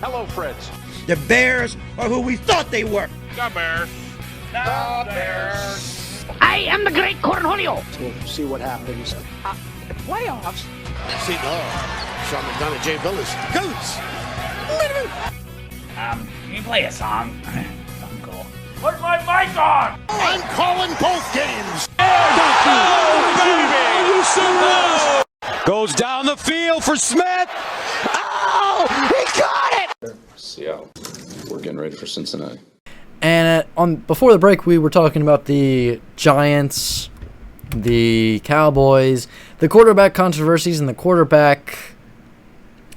Hello, friends. The Bears are who we thought they were. The Bears. The Bears. I am the great Cornholio. We'll see what happens. Playoffs? See, Sean McDonough, Jay Billis. Goats. Can you play a song? Something cool. Put my mic on! I'm calling both games. Oh, baby! Goes down the field for Smith. Oh, he got it! Seattle. We're getting ready for Cincinnati. And before the break, we were talking about the Giants, the Cowboys, the quarterback controversies, and the quarterback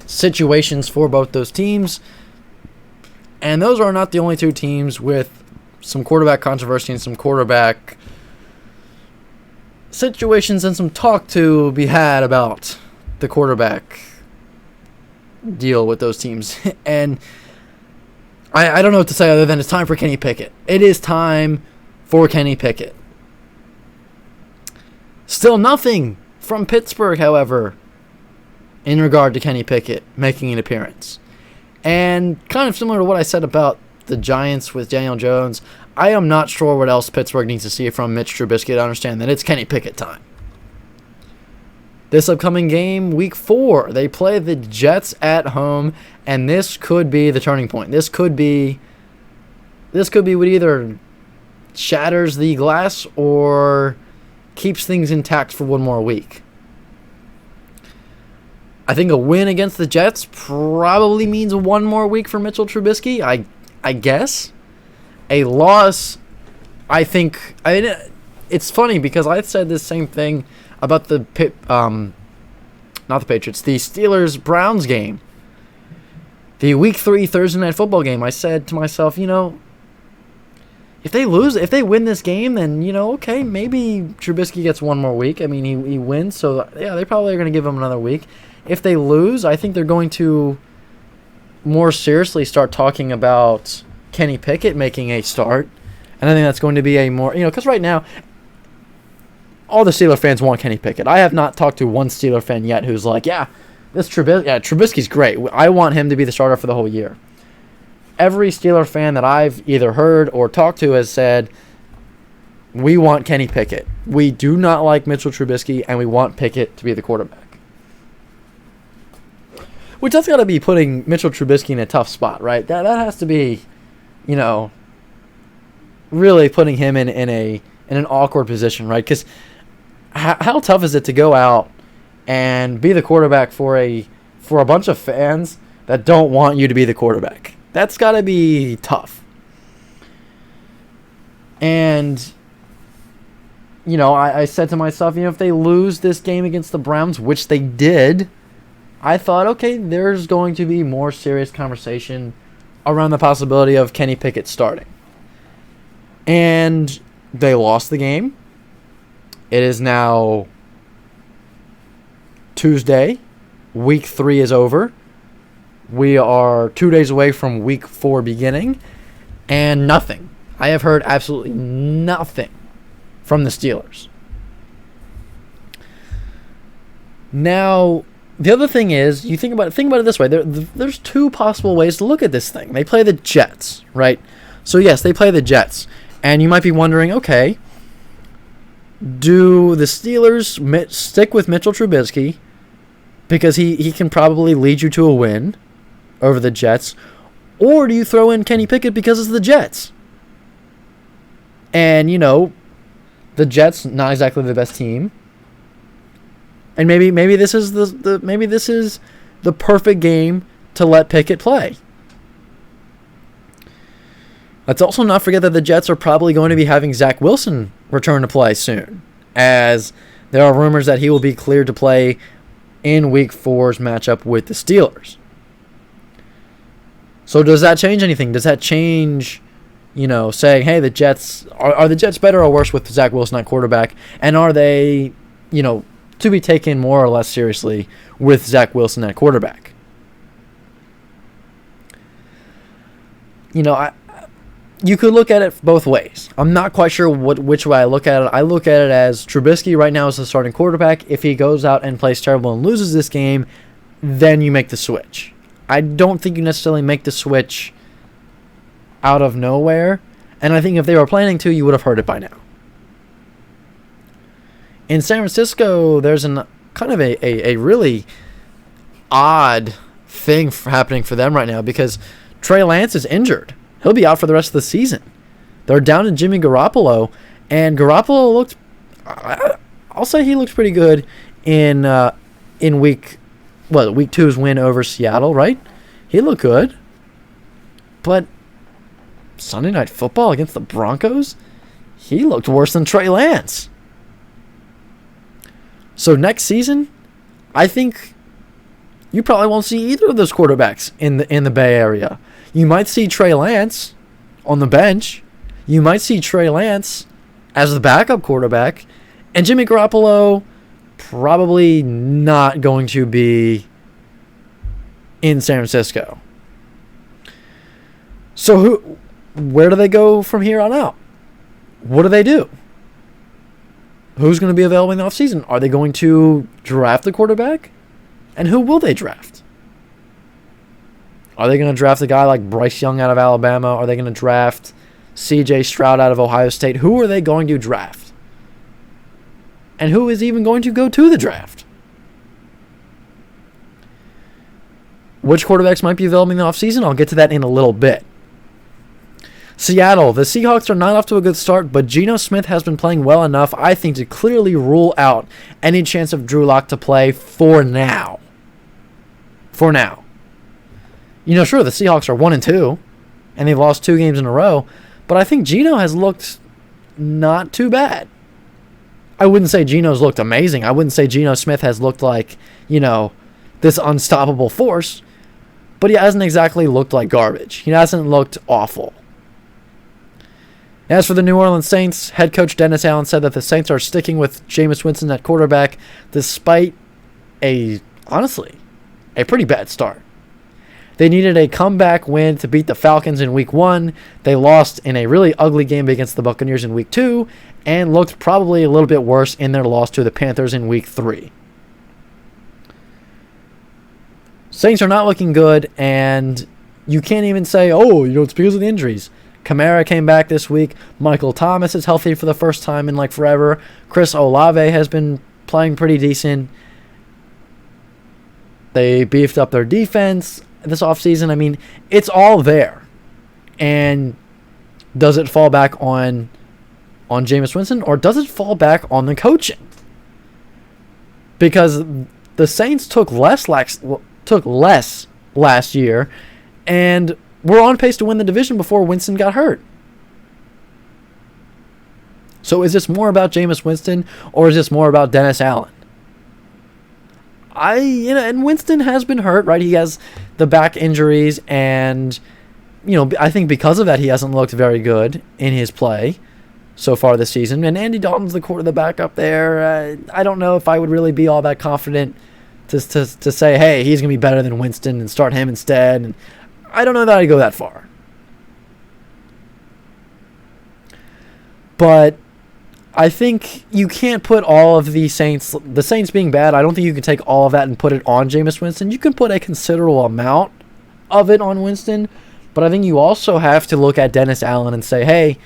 situations for both those teams. And those are not the only two teams with some quarterback controversy and some quarterback situations and some talk to be had about the quarterback deal with those teams. And I don't know what to say other than it's time for Kenny Pickett. It is time for Kenny Pickett. Still nothing from Pittsburgh, however, in regard to Kenny Pickett making an appearance. And kind of similar to what I said about the Giants with Daniel Jones, I am not sure what else Pittsburgh needs to see from Mitch Trubisky to understand that it's Kenny Pickett time. This upcoming game, week 4, they play the Jets at home, and this could be the turning point. This could be what either shatters the glass or keeps things intact for one more week. I think a win against the Jets probably means one more week for Mitchell Trubisky, I guess. A loss, it's funny because I said the same thing about not the Patriots, the Steelers-Browns game. The Week 3 Thursday Night Football game, I said to myself, if they win this game, then, okay, maybe Trubisky gets one more week. I mean, he wins, so, yeah, they probably are going to give him another week. If they lose, I think they're going to more seriously start talking about Kenny Pickett making a start. And I think that's going to be a more, because right now, all the Steeler fans want Kenny Pickett. I have not talked to one Steeler fan yet who's like, Trubisky's great. I want him to be the starter for the whole year. Every Steeler fan that I've either heard or talked to has said, we want Kenny Pickett. We do not like Mitchell Trubisky, and we want Pickett to be the quarterback. Which that's got to be putting Mitchell Trubisky in a tough spot, right? That has to be, really putting him in an awkward position, right? Because how tough is it to go out and be the quarterback for a bunch of fans that don't want you to be the quarterback? That's got to be tough. And, I said to myself, if they lose this game against the Browns, which they did, I thought, okay, there's going to be more serious conversation around the possibility of Kenny Pickett starting. And they lost the game. It is now Tuesday. Week 3 is over. We are 2 days away from Week 4 beginning. And nothing. I have heard absolutely nothing from the Steelers. Now, the other thing is, you think about it this way. There's two possible ways to look at this thing. They play the Jets, right? So, yes, they play the Jets. And you might be wondering, okay, do the Steelers stick with Mitchell Trubisky because he can probably lead you to a win over the Jets, or do you throw in Kenny Pickett because it's the Jets? And, the Jets, not exactly the best team. And maybe this is the perfect game to let Pickett play. Let's also not forget that the Jets are probably going to be having Zach Wilson return to play soon, as there are rumors that he will be cleared to play in Week 4's matchup with the Steelers. So does that change anything? Does that change, saying, hey, the Jets, are the Jets better or worse with Zach Wilson at quarterback? And are they, to be taken more or less seriously with Zach Wilson at quarterback? you could look at it both ways. I'm not quite sure which way I look at it. I look at it as Trubisky right now is the starting quarterback. If he goes out and plays terrible and loses this game, then you make the switch. I don't think you necessarily make the switch out of nowhere. And I think if they were planning to, you would have heard it by now. In San Francisco, there's kind of a really odd thing happening for them right now because Trey Lance is injured. He'll be out for the rest of the season. They're down to Jimmy Garoppolo, and Garoppolo looked, I'll say he looked pretty good in week 2's win over Seattle, right? He looked good. But Sunday Night Football against the Broncos, he looked worse than Trey Lance. So next season, I think you probably won't see either of those quarterbacks in the Bay Area. You might see Trey Lance on the bench. You might see Trey Lance as the backup quarterback. And Jimmy Garoppolo probably not going to be in San Francisco. So where do they go from here on out? What do they do? Who's going to be available in the offseason? Are they going to draft the quarterback? And who will they draft? Are they going to draft a guy like Bryce Young out of Alabama? Are they going to draft C.J. Stroud out of Ohio State? Who are they going to draft? And who is even going to go to the draft? Which quarterbacks might be available in the offseason? I'll get to that in a little bit. Seattle, the Seahawks are not off to a good start, but Geno Smith has been playing well enough, I think, to clearly rule out any chance of Drew Lock to play for now. For now. Sure, the Seahawks are 1-2, and they've lost 2 games in a row, but I think Geno has looked not too bad. I wouldn't say Geno's looked amazing. I wouldn't say Geno Smith has looked like, this unstoppable force, but he hasn't exactly looked like garbage. He hasn't looked awful. As for the New Orleans Saints, head coach Dennis Allen said that the Saints are sticking with Jameis Winston at quarterback despite honestly, a pretty bad start. They needed a comeback win to beat the Falcons in Week 1. They lost in a really ugly game against the Buccaneers in Week 2 and looked probably a little bit worse in their loss to the Panthers in Week 3. Saints are not looking good, and you can't even say, it's because of the injuries. Kamara came back this week. Michael Thomas is healthy for the first time in forever. Chris Olave has been playing pretty decent. They beefed up their defense this offseason. I mean, it's all there. And does it fall back on Jameis Winston, or does it fall back on the coaching? Because the Saints took less last year, and we're on pace to win the division before Winston got hurt. So is this more about Jameis Winston, or is this more about Dennis Allen? And Winston has been hurt, right? He has the back injuries, and I think because of that, he hasn't looked very good in his play so far this season. And Andy Dalton's the backup there. I don't know if I would really be all that confident to say, hey, he's going to be better than Winston and start him instead. And I don't know that I'd go that far. But I think you can't put all of the Saints being bad, I don't think you can take all of that and put it on Jameis Winston. You can put a considerable amount of it on Winston, but I think you also have to look at Dennis Allen and say, hey,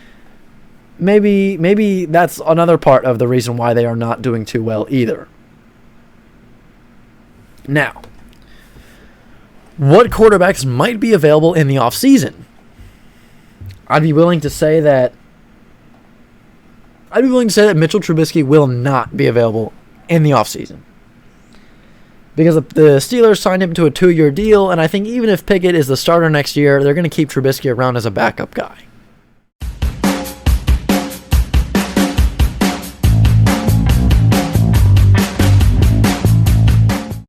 maybe that's another part of the reason why they are not doing too well either. Now, what quarterbacks might be available in the offseason? I'd be willing to say that Mitchell Trubisky will not be available in the offseason. Because the Steelers signed him to a 2-year deal, and I think even if Pickett is the starter next year, they're going to keep Trubisky around as a backup guy.